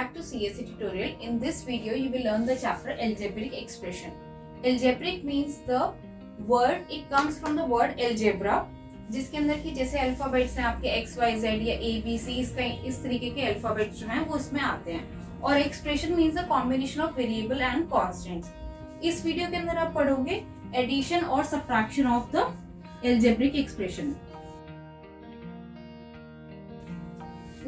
back to CSE tutorial. In this video, you will learn the chapter algebraic expression. Algebraic means the word, it comes from the word algebra, जिसके अंदर की जैसे alphabets हैं आपके x, y, z या a, b, c, इसका इस तरीके के अल्फाबेट्स जो हैं वो इसमें आते हैं. और expression means the combination of variable and constants. इस वीडियो के अंदर आप पढ़ोगे एडिशन और subtraction of the algebraic expression.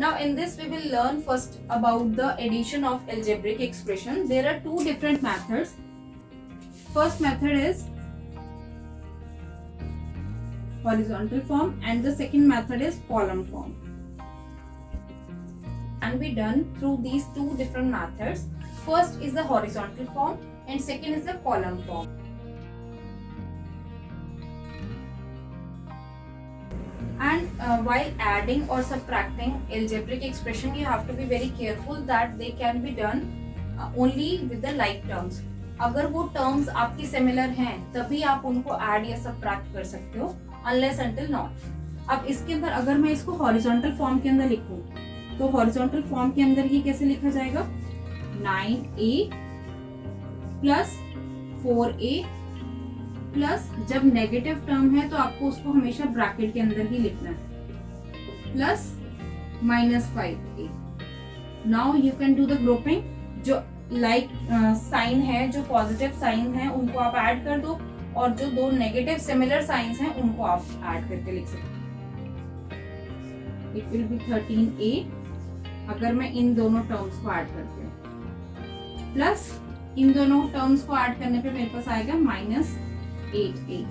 Now in this we will learn first about the addition of algebraic expression. There are two different methods. First method is horizontal form and the second method is column form. And be done through these two different methods. First is the horizontal form and second is the column form. And while adding or subtracting algebraic expression, you have to be very careful that they can be done only with the like terms. अगर वो terms आपकी similar हैं तभी आप उनको add या subtract कर सकते हो, unless until not. अब इसके अंदर अगर मैं इसको horizontal form के अंदर लिखूं तो horizontal form के अंदर ये कैसे लिखा जाएगा? 9a plus 4a प्लस जब नेगेटिव टर्म है तो आपको उसको हमेशा ब्रैकेट के अंदर ही लिखना है, plus -5a. Now you can do the grouping. जो लाइक साइन है, जो पॉजिटिव साइन है उनको आप ऐड कर दो और जो दो नेगेटिव सिमिलर साइंस हैं उनको आप ऐड करके लिख सकते हो. इट विल बी 13a अगर मैं इन दोनों टर्म्स को ऐड करती हूँ, प्लस इन दोनों टर्म्स को ऐड करने पे मेरे पास आएगा -8a.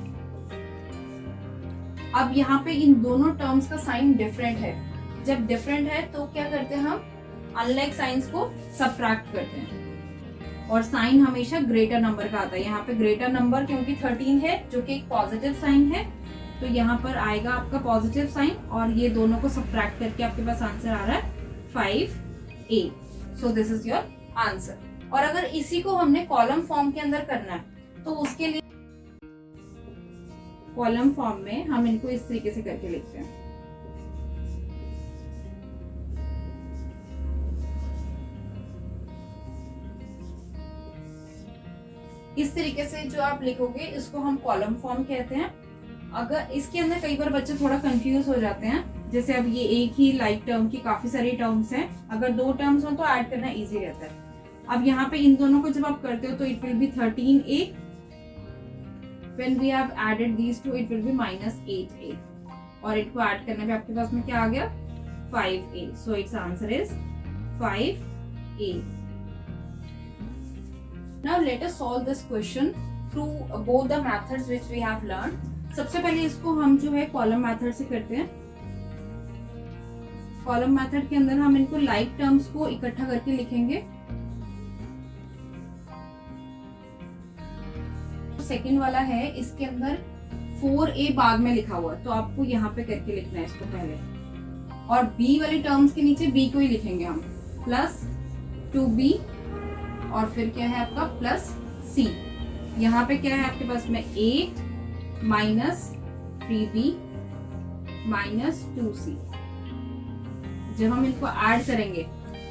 अब यहाँ पे इन दोनों टर्म्स का साइन डिफरेंट है. जब डिफरेंट है तो क्या करते हैं हम? अनलाइक साइंस को सबट्रैक्ट करते हैं और साइन हमेशा ग्रेटर नंबर का आता है. यहाँ पे ग्रेटर नंबर क्योंकि 13 है जो कि एक पॉजिटिव साइन है, तो यहाँ पर आएगा आपका पॉजिटिव साइन और ये दोनों को सबट्रैक्ट करके आपके पास आंसर आ रहा है 5a. So this is your answer. और अगर इसी को हमने कॉलम फॉर्म के अंदर करना है तो उसके लिए कॉलम फॉर्म में हम इनको इस तरीके से करके लिखते हैं. इस तरीके से जो आप लिखोगे इसको हम कॉलम फॉर्म कहते हैं. अगर इसके अंदर कई बार बच्चे थोड़ा कंफ्यूज हो जाते हैं, जैसे अब ये एक ही लाइक टर्म की काफी सारी टर्म्स हैं, अगर दो टर्म्स हो तो ऐड करना इजी रहता है. अब यहाँ पे इन दोनों को जब आप करते हो तो it will B 13a. When we have added these two, it will be -8a. और इनको ऐड करने पे आपके पास में क्या आ गया? 5a. So its answer is 5a. Now let us solve this question through both the methods which we have learned. सबसे पहले इसको हम जो है कॉलम मेथड से करते हैं. कॉलम मेथड के अंदर हम इनको लाइक टर्म्स को इकट्ठा करके लिखेंगे. सेकेंड वाला है, इसके अंदर 4a बाद में लिखा हुआ है तो आपको यहाँ पे करके लिखना है इसको पहले, और b वाली टर्म्स के नीचे b को ही लिखेंगे हम, प्लस 2b और फिर क्या है आपका प्लस c. यहाँ पे क्या है आपके पास में 8 -3b -2c. जब हम इनको ऐड करेंगे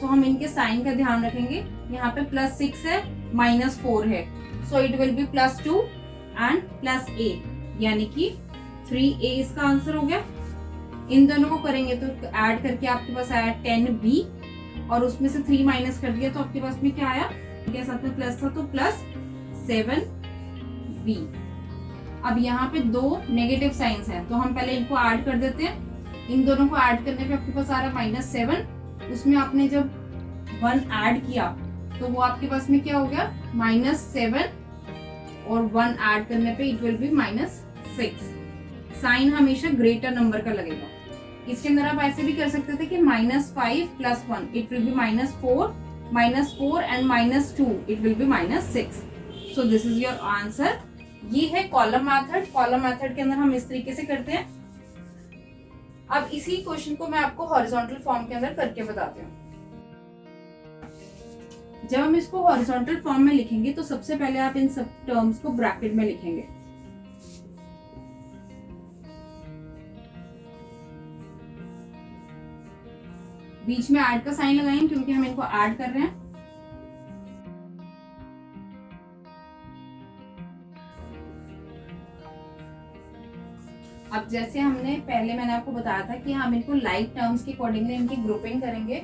तो हम इनके साइन का ध्यान रखेंगे. यहाँ पे +6 है, -4 है, so it will be +2 and +a, यानी कि 3a इसका आंसर हो गया. इन दोनों को करेंगे तो ऐड करके आपके पास आया 10b और उसमें से 3 माइनस कर दिया तो आपके पास में क्या आया? क्या साथ में प्लस था तो +7b. अब यहाँ पे दो नेगेटिव साइंस हैं तो हम पहले इनको ऐड कर देते हैं. इन दोनों को ऐड करने पे आपके पास आ रहा है -7. उसमें आपने जब 1 ऐड किया तो वो आपके पास में क्या हो गया? -7 और 1 ऐड करने पे इट विल बी -6. साइन हमेशा ग्रेटर नंबर का लगेगा. इसके अंदर आप ऐसे भी कर सकते थे कि -5 + 1 it will B -4 and -2 it will B -6. So this is your answer. ये है कॉलम मेथड. कॉलम मेथड के अंदर हम इस तरीके से करते हैं. अब इसी क्वेश्चन को मैं आपको हॉरिजॉन्टल फॉर्म के अंदर करके बताती हूँ. जब हम इसको हॉरिजॉन्टल फॉर्म में लिखेंगे तो सबसे पहले आप इन सब टर्म्स को ब्रैकेट में लिखेंगे. बीच में ऐड का साइन लगाएंगे क्योंकि हम इनको ऐड कर रहे हैं। अब जैसे हमने पहले मैंने आपको बताया था कि हम इनको लाइक टर्म्स के अकॉर्डिंगली इनकी ग्रुपिंग करेंगे,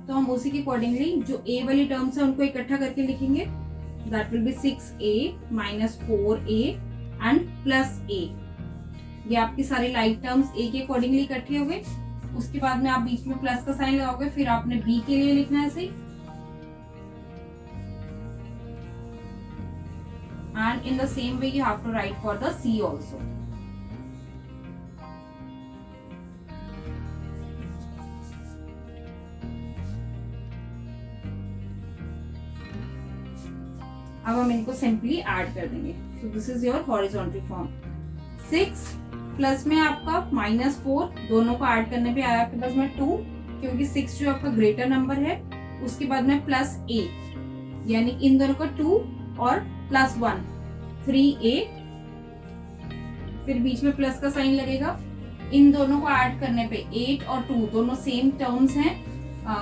तो हम उसी के अकॉर्डिंगली जो ए वाली टर्म्स है उनको इकट्ठा करके लिखेंगे। That will be 6a minus 4a and plus a। ये आपकी सारी लाइक टर्म्स ए के अकॉर्डिंगली इकट्ठे हो गए। उसके बाद में आप बीच में प्लस का साइन लगाओगे, फिर आपने बी के लिए लिखना है ऐसे, and in the same way you have to write for the C also. अब हम इनको सिंपली ऐड कर देंगे। So this is your horizontal form. 6 plus में आपका -4, दोनों को ऐड करने पे आया आपके पास में 2, क्योंकि 6 जो आपका ग्रेटर नंबर है। उसके बाद में प्लस a, यानी इन दोनों का 2 और प्लस 1 3a, फिर बीच में प्लस का साइन लगेगा। इन दोनों को ऐड करने पे 8 और 2 दोनों सेम टर्म्स हैं,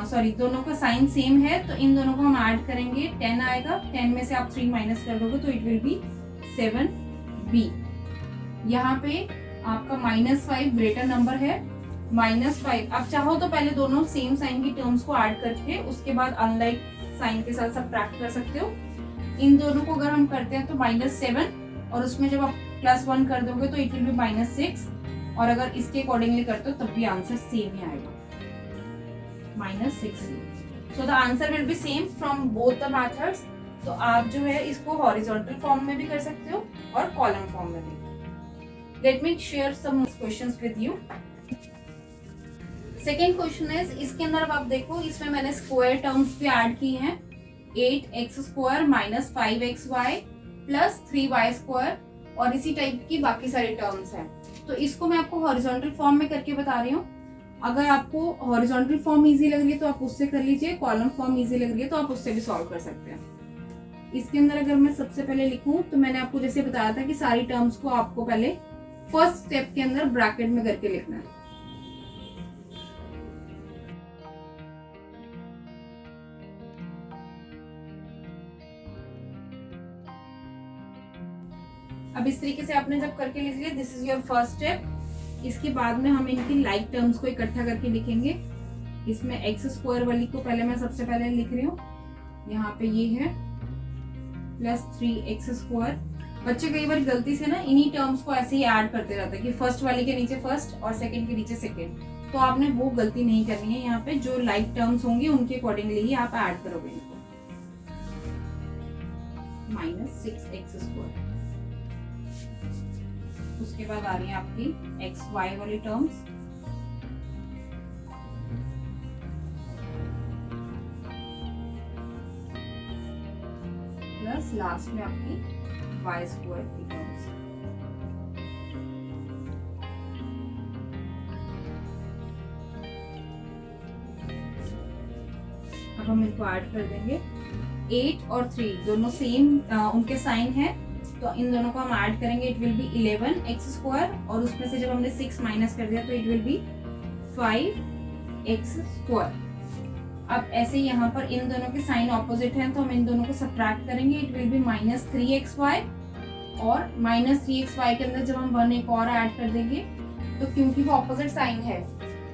सॉरी दोनों का साइन सेम है, तो इन दोनों को हम ऐड करेंगे, 10 आएगा। 10 में से आप 3 माइनस कर दोगे तो इट विल बी 7b। यहाँ पे आपका -5 ग्रेटर नंबर है, -5। आप चाहो तो पहले दोनों सेम साइन की टर्म्स को ऐड करके उसके बाद अनलाइक साइन के साथ सब्ट्रैक्ट कर सकते हो। इन दोनों को अगर हम करते हैं तो -7, और उसमें जब आप +1 कर दोगे तो इट विल बी -6, और अगर इसके अकॉर्डिंगली करते हो तब भी आंसर सेम ही आएगा, -6। So the answer will be same from both the methods. तो आप जो है इसको हॉरिजॉन्टल फॉर्म में भी कर सकते हो और कॉलम फॉर्म में भी। Let me share some questions with you. Second question is, इसके अंदर अब आप देखो, इसमें मैंने स्क्वायर टर्म्स भी ऐड की हैं। 8x² minus 5xy plus 3y², और इसी टाइप की बाकी सारी टर्म्स हैं। तो इसको मैं आपको हॉरिजॉन्टल फॉर्म में करके बता रही हूँ। अगर आपको हॉरिजॉन्टल फॉर्म इजी लग रही है तो आप उससे कर लीजिए, कॉलम फॉर्म इजी लग रही है तो आप उससे भी सॉल्व कर सकते हैं। इसके अंदर अगर मैं सबसे पहले लिखूं तो मैंने आपको जैसे बताया था कि सारी टर्म्स को आपको पहले फर्स्ट स्टेप के अंदर ब्रैकेट में करके लिखना है। अब इस तरीके से आपने जब करके लिख लिया, this is your first step. इसके बाद में हम इनकी लाइक टर्म्स को इकट्ठा करके लिखेंगे। इसमें x² वाली को पहले मैं सबसे पहले लिख रही हूँ, यहाँ पे ये है प्लस 3x²। बच्चे कई बार गलती से ना इन्हीं टर्म्स को ऐसे ही ऐड करते रहते हैं कि फर्स्ट वाली के नीचे फर्स्ट और सेकंड के नीचे सेकंड, तो आपने वो गलती नहीं करनी है। यहाँ पे जो लाइक टर्म्स होंगे उनके अकॉर्डिंगली ही आप ऐड करोगे इनको। -6x²। उसके बाद आ रही है आपकी xy वाली टर्म्स, प्लस लास्ट में आपकी y² की टर्म्स। अब हम इनको ऐड कर देंगे। 8 और 3 दोनों सेम उनके साइन है, तो इन दोनों को हम ऐड करेंगे। इट विल बी 11x², और उसमें से जब हमने 6 माइनस कर दिया तो इट विल बी 5x²। अब ऐसे यहाँ पर इन दोनों के साइन ऑपोजिट हैं, तो हम इन दोनों को सब्ट्रैक्ट करेंगे। इट विल बी -3xy, और -3xy के अंदर जब हम 1 एक और ऐड कर देंगे तो क्योंकि वो ऑपोजिट साइन है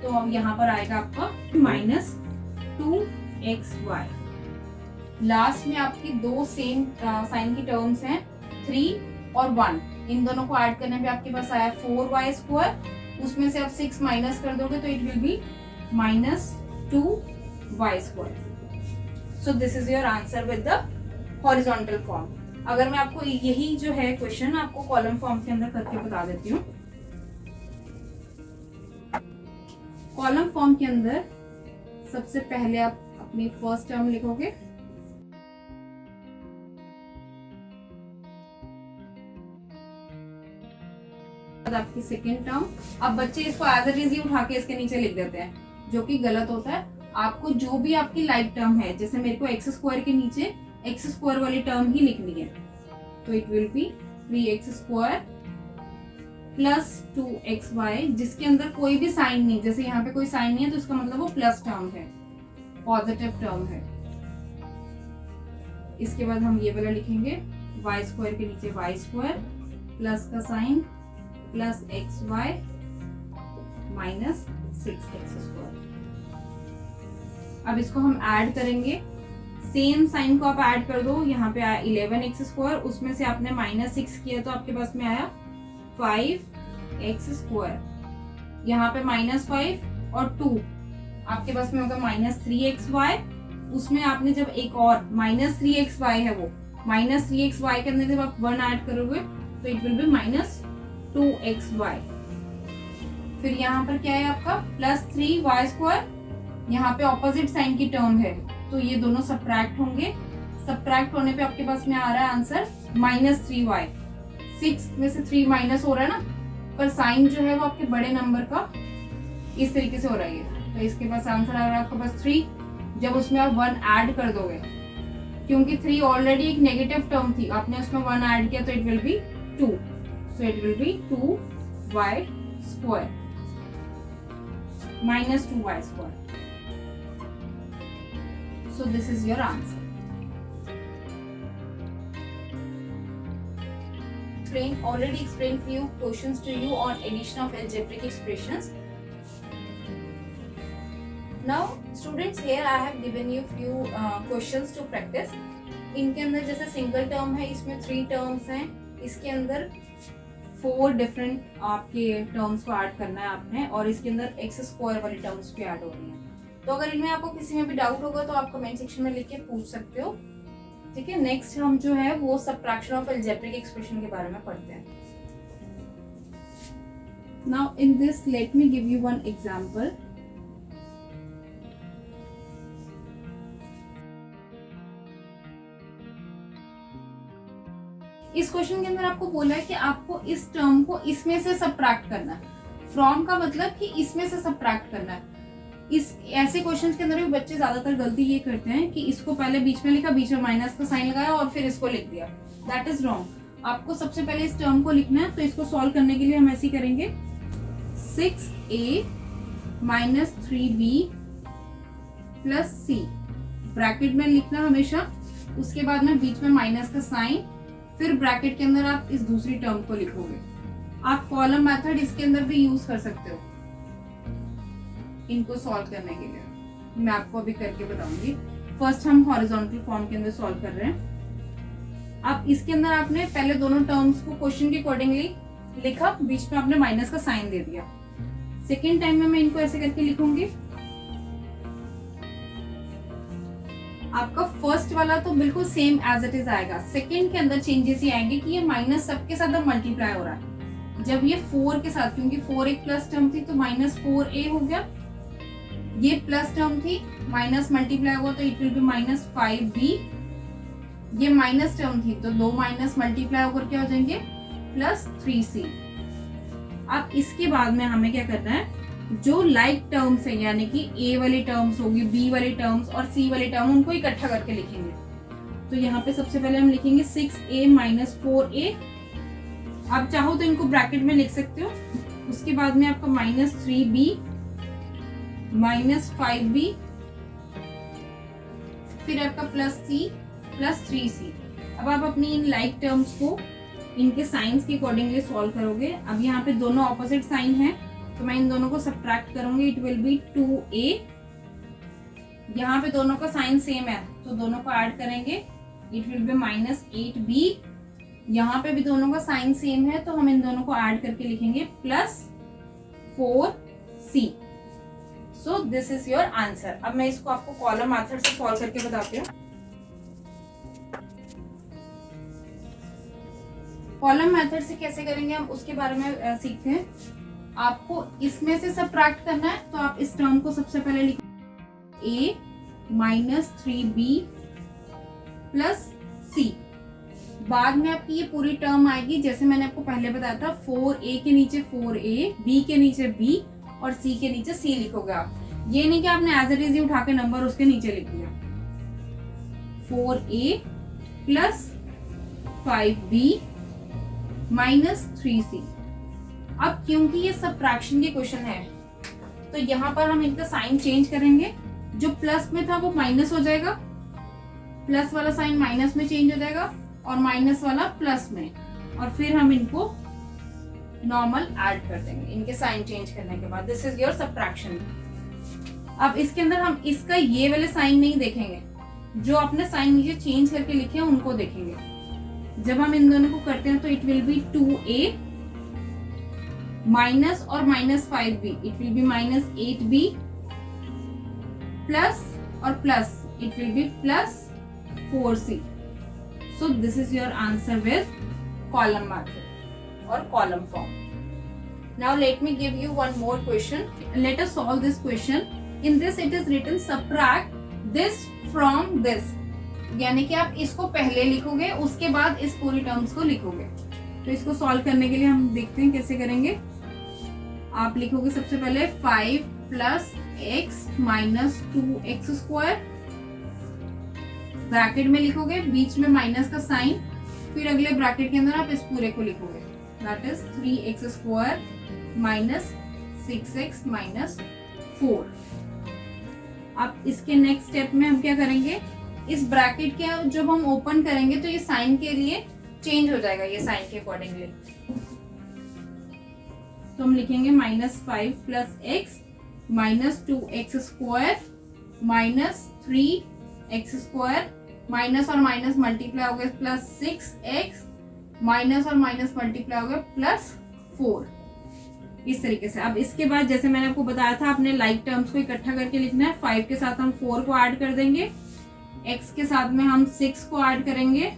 तो अब यहाँ पर आएगा आपका -2xy। लास्ट में आपकी दो सेम साइन की टर्म्स हैं, 3 और 1। इन दोनों को ऐड करने पे आपके पास आया 4y²। उसमें से आप 6 माइनस कर दोगे तो it will B -2y²। So this is your answer with the horizontal form. अगर मैं आपको यही जो है क्वेश्चन आपको कॉलम फॉर्म के अंदर करके बता देती हूँ। कॉलम फॉर्म के अंदर सबसे पहले आप अपनी फर्स्ट टर्म लिखोगे, आपकी सेकेंड टर्म। अब बच्चे इसको एज इट इज उठा के इसके नीचे लिख देते हैं, जो कि गलत होता है। आपको जो भी आपकी लाइक टर्म है, जैसे मेरे को x² के नीचे x² वाली टर्म ही लिखनी है, तो it will B 3x² plus 2xy, जिसके अंदर कोई भी साइन नहीं, जैसे यहाँ पे कोई साइन नहीं है तो इसका मतलब वो प्लस टर्म है। पॉजिटिव टर्म है। इसके बाद हम ये वाला लिखेंगे, वाई स्क्वायर के नीचे वाई स्क्वायर प्लस का sign plus X Y minus 6x square. अब इसको हम ऐड करेंगे, सेम साइन को आप ऐड कर दो, यहाँ पे आया 11x स्क्वायर, उसमें से आपने -6 किया तो आपके पास में आया 5x स्क्वायर, यहाँ पे -5 और 2 आपके पास में होगा -3xy, उसमें आपने जब एक और -3xy है वो -3xy के अंदर जब आप 1 ऐड करोगे तो इट विल बी -2xy। फिर यहाँ पर क्या है आपका +3y स्क्वायर, यहाँ पे ऑपोजिट साइन की टर्म है तो ये दोनों सब्ट्रैक्ट होंगे, सब्ट्रैक्ट होने पे आपके पास में आ रहा है आंसर -3y। 6 में से 3 माइनस हो रहा है ना, पर साइन जो है वो आपके बड़े नंबर का इस तरीके से हो रहा है, तो इसके पास आंसर आ रहा है आपके पास 3। जब उसमें आप 1 ऐड कर दोगे, क्योंकि 3 ऑलरेडी एक नेगेटिव टर्म थी, आपने उसमें 1 ऐड किया तो it will B 2, so it will B 2y square -2y square. So this is your answer. Already explained few questions to you on addition of algebraic expressions. Now students, here I have given you few questions to practice. इनके अंदर जैसे single term है, इसमें 3 terms हैं, इसके अंदर 4 different आपके terms को ऐड करना है आपने, और इसके अंदर x स्क्वायर वाली टर्म्स भी ऐड हो रही हैं। तो अगर इनमें आपको किसी में भी डाउट होगा तो आप कमेंट सेक्शन में लिख के पूछ सकते हो, ठीक है। नेक्स्ट हम जो है वो सबट्रैक्शन ऑफ अलजेब्रिक एक्सप्रेशन के बारे में पढ़ते हैं। Now in this let me give you one example. इस क्वेश्चन के अंदर आपको बोला है कि आपको इस टर्म को इसमें से सबट्रैक्ट करना है। फ्रॉम का मतलब कि इसमें से सबट्रैक्ट करना है। इस ऐसे क्वेश्चंस के अंदर भी बच्चे ज्यादातर गलती ये करते हैं कि इसको पहले बीच में लिखा, बीच में माइनस का साइन लगाया और फिर इसको लिख दिया। That is wrong. आपको सबसे पहले इस टर्म को लिखना है, तो इसको सॉल्व करने के लिए हम ऐसे करेंगे, 6a - 3b + c ब्रैकेट में लिखना हमेशा, उसके बाद में बीच में माइनस का साइन, फिर ब्रैकेट के अंदर आप इस दूसरी टर्म को लिखोगे। आप कॉलम मेथड इसके अंदर भी यूज कर सकते हो इनको सॉल्व करने के लिए, मैं आपको अभी करके बताऊंगी। फर्स्ट हम हॉरिजॉन्टल फॉर्म के अंदर सॉल्व कर रहे हैं। अब इसके अंदर आपने पहले दोनों टर्म्स को क्वेश्चन के अकॉर्डिंगली लिखा, बीच में आपने माइनस का साइन दे दिया। सेकेंड टाइम में मैं इनको ऐसे करके लिखूंगी। आपका फर्स्ट वाला तो बिल्कुल सेम एज इट इज आएगा, सेकेंड के अंदर चेंजेस ये आएंगे कि ये माइनस सबके साथ अब मल्टीप्लाई हो रहा है। जब ये 4 के साथ, क्योंकि 4 एक प्लस टर्म थी तो -4a हो गया, ये प्लस टर्म थी माइनस मल्टीप्लाई हुआ तो इट विल बी -5b, ये माइनस टर्म थी तो 2 माइनस मल्टीप्लाई होकर क्या हो जाएंगे +3c। अब इसके बाद में हमें क्या करना है, जो लाइक टर्म्स है यानी कि a वाली टर्म्स होगी, b वाली टर्म्स और c वाली टर्म, उनको इकट्ठा करके लिखेंगे। तो यहाँ पे सबसे पहले हम लिखेंगे 6a - 4a। आप चाहो तो इनको ब्रैकेट में लिख सकते हो। उसके बाद में आपका -3b -5b, फिर आपका +c +3c। अब आप अपनी इन लाइक टर्म्स को इनके साइंस के अकॉर्डिंगली सॉल्व करोगे। अब यहाँ पे दोनों ऑपोजिट साइन है तो मैं इन दोनों को सब्ट्रैक्ट करूंगी, इट विल बी 2a। यहाँ पे दोनों का साइन सेम है तो दोनों को ऐड करेंगे, इट विल बी -8b। यहाँ पे भी दोनों का साइन सेम है तो हम इन दोनों को ऐड करके लिखेंगे +4c। So this is your answer. अब मैं इसको आपको कॉलम मेथड से सॉल्व करके बताती हूँ। कॉलम मेथड से कैसे करेंगे हम उसके बारे में सीखते हैं। आपको इसमें से सबट्रैक्ट करना है तो आप इस टर्म को सबसे पहले लिखो a - 3b + c। बाद में आपकी ये पूरी टर्म आएगी, जैसे मैंने आपको पहले बताया था, 4a के नीचे 4a, b के नीचे b और c के नीचे c लिखोगे आप। ये नहीं कि आपने एज इट इज उठा के नंबर उसके नीचे लिख दिया। 4a + 5b - 3c। अब क्योंकि ये सबट्रैक्शन के क्वेश्चन है तो यहाँ पर हम इनका साइन चेंज करेंगे। जो प्लस में था वो माइनस हो जाएगा, प्लस वाला साइन माइनस में चेंज हो जाएगा और माइनस वाला प्लस में, और फिर हम इनको नॉर्मल ऐड कर देंगे इनके साइन चेंज करने के बाद। This is your subtraction. अब इसके अंदर हम इसका ये वाले साइन नहीं देखेंगे, जो आपने साइन नीचे चेंज करके लिखे हैं उनको देखेंगे। जब हम इन दोनों को करते हैं तो it will be 2a minus और minus 5b, it will be minus 8b plus और plus, it will be plus 4c। So this is your answer with column method और column form. Now let me give you one more question. Let us solve this question. In this it is written subtract this from this. यानी कि आप इसको पहले लिखोगे, उसके बाद इस पूरी टर्म्स को लिखोगे। तो इसको सॉल्व करने के लिए हम देखते हैं कैसे करेंगे। आप लिखोगे सबसे पहले 5 plus x minus 2x square, bracket में लिखोगे, बीच में माइनस का साइन, फिर अगले ब्रैकेट के अंदर आप इस पूरे को लिखोगे, that is 3x square minus 6x minus 4। अब इसके नेक्स्ट स्टेप में हम क्या करेंगे, इस ब्रैकेट के जब हम ओपन करेंगे तो ये साइन के लिए चेंज हो जाएगा, ये साइन के अकॉर्डिंगली। तो हम लिखेंगे minus 5 plus x minus 2x square minus 3x square, minus और माइनस मल्टीप्लाई हो गए प्लस 6x माइनस और माइनस मल्टीप्लाई हो गए प्लस 4, इस तरीके से। अब इसके बाद जैसे मैंने आपको बताया था, आपने लाइक टर्म्स को इकट्ठा करके लिखना है। 5 के साथ हम 4 को ऐड कर देंगे, x के साथ में हम 6 को ऐड करेंगे,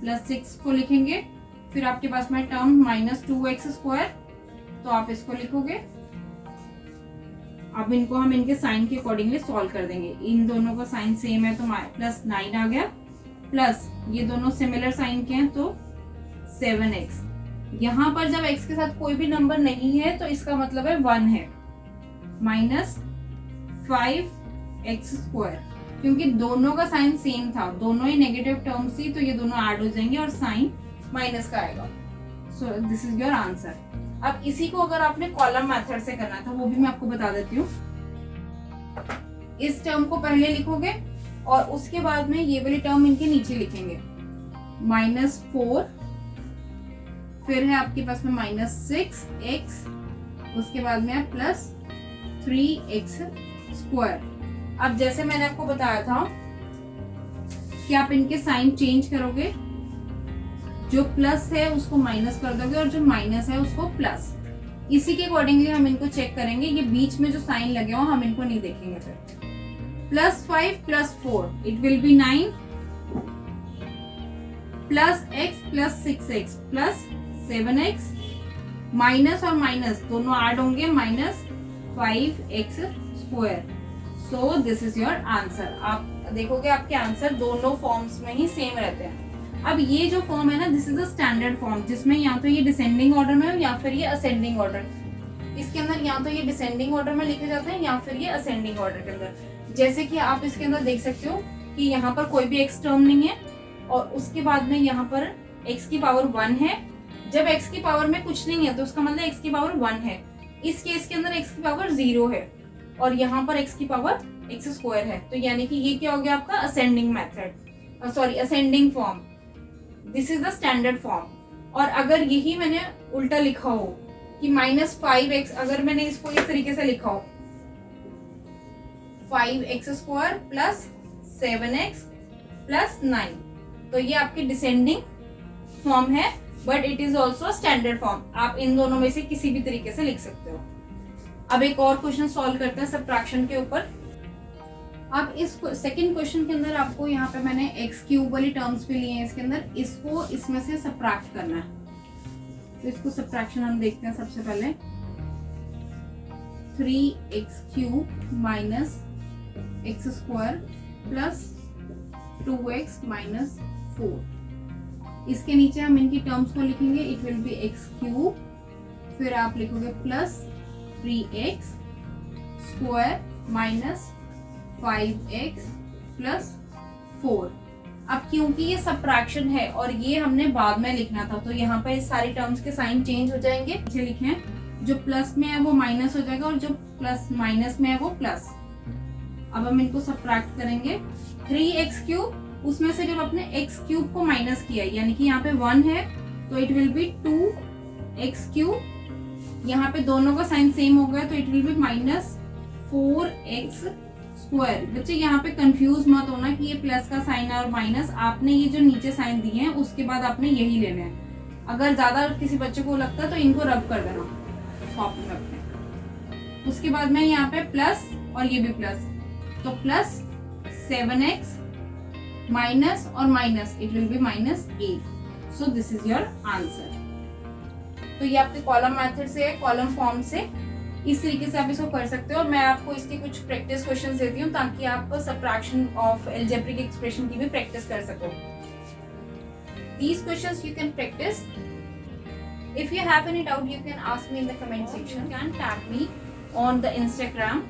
प्लस 6 को लिखेंगे, फिर आपके पास में टर्म माइनस 2x स्क्वायर, तो आप इसको लिखोगे। अब इनको हम इनके साइन के अकॉर्डिंगली सॉल्व कर देंगे। इन दोनों का साइन सेम है तो प्लस 9 आ गया, प्लस ये दोनों सिमिलर साइन के हैं तो 7x। यहाँ पर जब x के साथ कोई भी नंबर नहीं है तो इसका मतलब है 1 है, माइनस 5x स्क्वायर, क्योंकि दोनों का साइन सेम था, दोनों ही नेगेटिव टर्म्स थी, तो ये दोनों ऐड हो जाएंगे और साइन माइनस का आएगा। सो दिस इज योर आंसर। अब इसी को अगर आपने कॉलम मेथड से करना था वो भी मैं आपको बता देती हूँ। इस टर्म को पहले लिखोगे और उसके बाद में ये वाली टर्म इनके नीचे लिखेंगे, माइनस 4, फिर है आपके पास में माइनस 6x, उसके बाद में है प्लस 3x स्क्वायर। अब जैसे मैंने आपको बताया था कि आप इनके साइन चेंज करोगे, जो प्लस है उसको माइनस कर दोगे और जो माइनस है उसको प्लस। इसी के अकॉर्डिंगली हम इनको चेक करेंगे, ये बीच में जो साइन लगे हो हम इनको नहीं देखेंगे। फिर plus 5 plus 4 it will B 9 plus x plus 6x plus 7x, minus और माइनस दोनों ऐड होंगे, minus 5x square. So this is your answer. आप देखोगे आपके आंसर दोनों फॉर्म्स में ही सेम रहते हैं। अब ये जो फॉर्म है ना, this is a standard form, जिसमें या तो ये डिसेंडिंग ऑर्डर में हो या फिर ये असेंडिंग ऑर्डर। इसके अंदर या तो ये डिसेंडिंग ऑर्डर में लिखे जाते हैं या फिर ये असेंडिंग ऑर्डर के अंदर। जैसे कि आप इसके अंदर देख सकते हो कि यहाँ पर कोई भी एक्स टर्म नहीं है और उसके बाद में यहाँ पर एक्स की पावर 1 है। जब एक्स की पावर में कुछ नहीं है तो उसका मतलब एक्स की पावर 1 है। इस केस के अंदर एक्स की पावर 0 है और यहाँ पर एक्स की पावर एक्स स्क्वायर है, तो यानी कि ये क्या हो गया आपका ascending method, sorry ascending form. This is the standard form. और अगर यही मैंने उल्टा लिखा हो कि माइनस 5x, अगर मैंने इसको इस तरीके से लिखा हो 5x square plus 7x plus 9, तो ये आपकी डिसेंडिंग फॉर्म है, but it is also standard form. आप इन दोनों में से किसी भी तरीके से लिख सकते हो। अब एक और क्वेश्चन सॉल्व करते हैं सबट्रैक्शन के ऊपर। अब इस सेकंड क्वेश्चन के अंदर आपको यहाँ पे मैंने एक्स क्यूब वाली टर्म्स भी लिए हैं, इसके अंदर इसको इसमें से सबट्रैक्ट करना है। तो इसको सबट्रैक्शन हम देखते हैं। सबसे पहले 3x cube minus x square plus 2x minus 4। इसके नीचे हम इनकी टर्म्स को लिखेंगे, it will B x cube, फिर आप लिखोगे plus 3x square minus 5x plus 4। अब क्योंकि ये सबट्रैक्शन है और ये हमने बाद में लिखना था, तो यहाँ पर इस सारी टर्म्स के साइन चेंज हो जाएंगे। नीचे लिखें, जो प्लस में है वो माइनस हो जाएगा और जो प्लस माइनस में है वो प्लस। अब हम इनको सब्ट्रैक्ट करेंगे। 3x क्यूब, उसमें से जब अपने x क्यूब को माइनस किया, यानी कि यहाँ पे 1 है तो it will B 2x cube. यहाँ पे दोनों का साइन सेम हो गया तो it will be minus 4x square. बच्चे यहाँ पे कंफ्यूज मत होना कि ये प्लस का साइन है और माइनस, आपने ये जो नीचे साइन दिए हैं उसके बाद आपने यही लेने हैं। अगर ज्यादा किसी बच्चे को लगता है तो इनको रब कर देना कॉपी में अपने। उसके बाद में यहाँ पे प्लस और ये भी प्लस, तो प्लस 7x माइनस और minus, it will be minus 8। So this is your answer. तो ये आपके कॉलम मेथड से है, कॉलम फॉर्म से इस तरीके से आप इसको कर सकते हो। और मैं आपको इसके कुछ प्रैक्टिस क्वेश्चंस देती हूँ ताकि आप सब्ट्रैक्शन ऑफ अलजेब्रिक एक्सप्रेशन की भी प्रैक्टिस कर सको। These questions you can practice. If you have any doubt, you can ask me in the comment section. You can tag me on the Instagram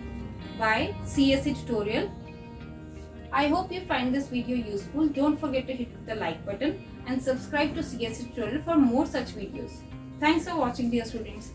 by CSE Tutorial. I hope you find this video useful. Don't forget to hit the like button and subscribe to CSE Tutorial for more such videos. Thanks for watching, dear students.